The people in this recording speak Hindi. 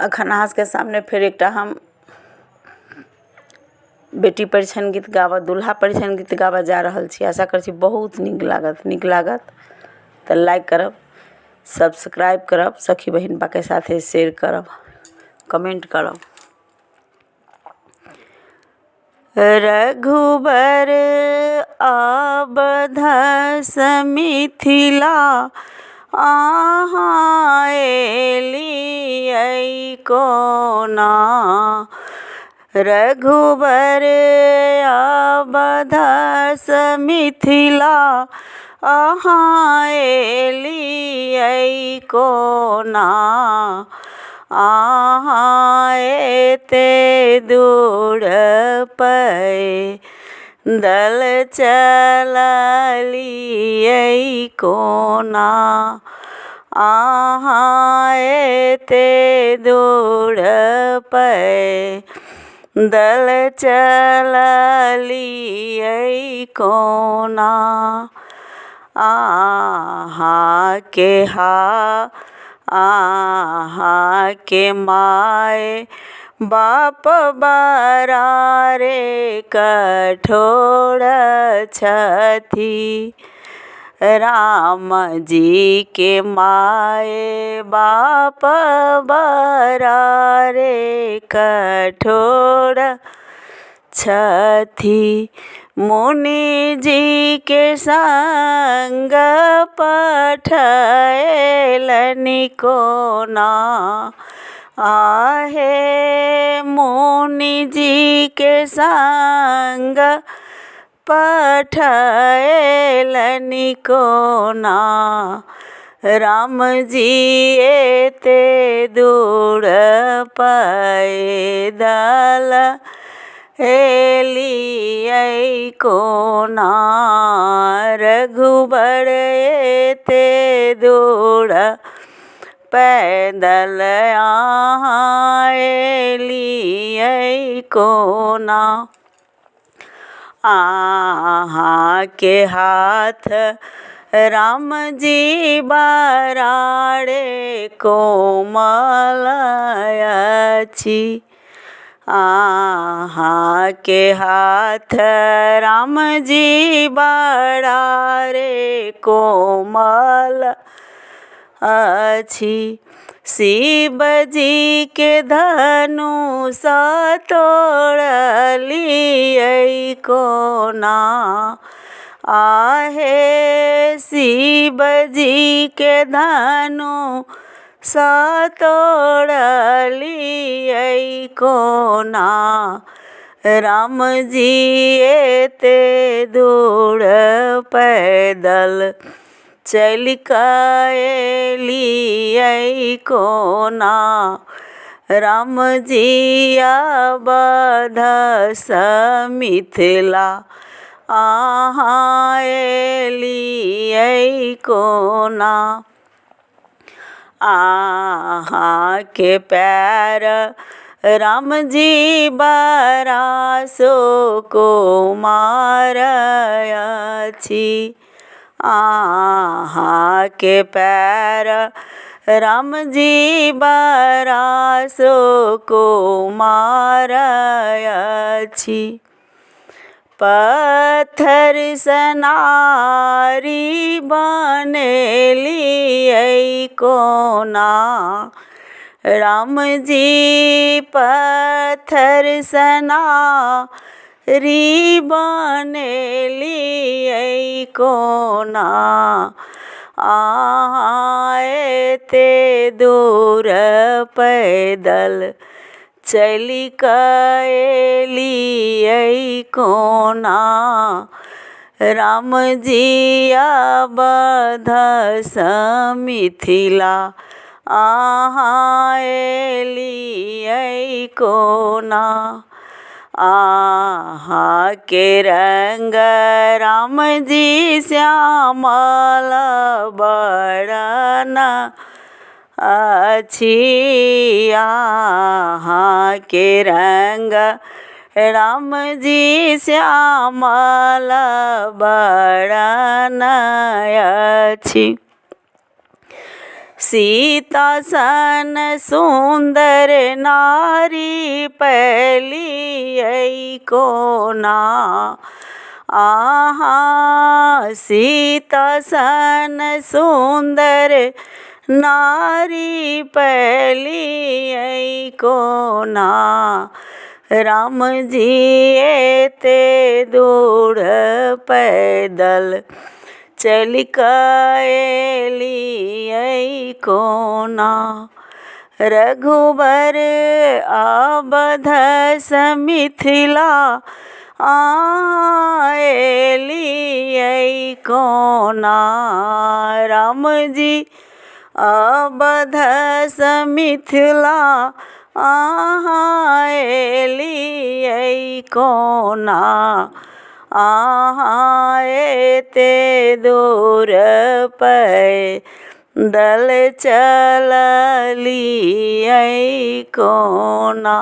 अखनास के सामने फिर एकटा हम बेटी परिछन गीत गाबऽ, दूल्हा परिछन गीत गाबऽ जा रहल छी। आशा करै छी बहुत नीक लागत तऽ लाइक करब, सब्सक्राइब करब, सखी बहिन बाके साथे शेयर करब, कमेंट करब। रघुबर अवधस मिथिला अहाँ एलियै कोना। रघुबर अवधस मिथिला अहाँ एलियै कोना। अहाँ एते दूर पैदल चललियै कोना। अहाँ एते दूर पैदल चललियै कोना। अहाँ के माय बाप बड़ा रे कठोर छथि। राम जी के माय बाप बड़ा रे कठोर छथि। मुनि जी के संग पठैलनि कोना। आहे मुनि जी के संग पठैलनि कोना। राम जी एते दूर पैदल एलियै कोना। रघुबर एते दूर पैदल अहाँ एलियै कोना। अहाँ के हाथ राम जी बड़ा रे कोमल अछि। अहाँ के हाथ राम जी बड़ा रे कोमल अछि। शिव जी के धनुष तोड़लियै कोना। आहे शिव जी के धनुष तोड़लियै कोना। राम जी एते दूर पैदल चलि कऽ एलियै कोना। राम जी अवधस मिथिला अहाँ एलियै कोना। अहाँ के पैर राम जी बड़ा सुकुमार अछि। अहाँ के पैर राम जी बड़ा सुकुमार अछि। पत्थर सनारी बनेलियै कोना। राम जी पत्थर सनारी बनेलियै कोना। अहाँ एते दूर पैदल चलि कऽ एलियै कोना। राम जी अवधस मिथिला अहाँ एलियै कोना। अहाँ के रंग राम जी श्यामल बरन अछि। अहाँ के रंग राम जी श्यामल बरन अछि। सीता सन सुंदर नारी पहली कोना। आहा सीता सन सुंदर नारी पहली कोना। राम जी एते दूर पैदल चल कैली कोना। रघुबर अवधस मिथिला आएली कोना। राम जी अवधस मिथिला आएली कोना। एते दूर पैदल चलली कोना।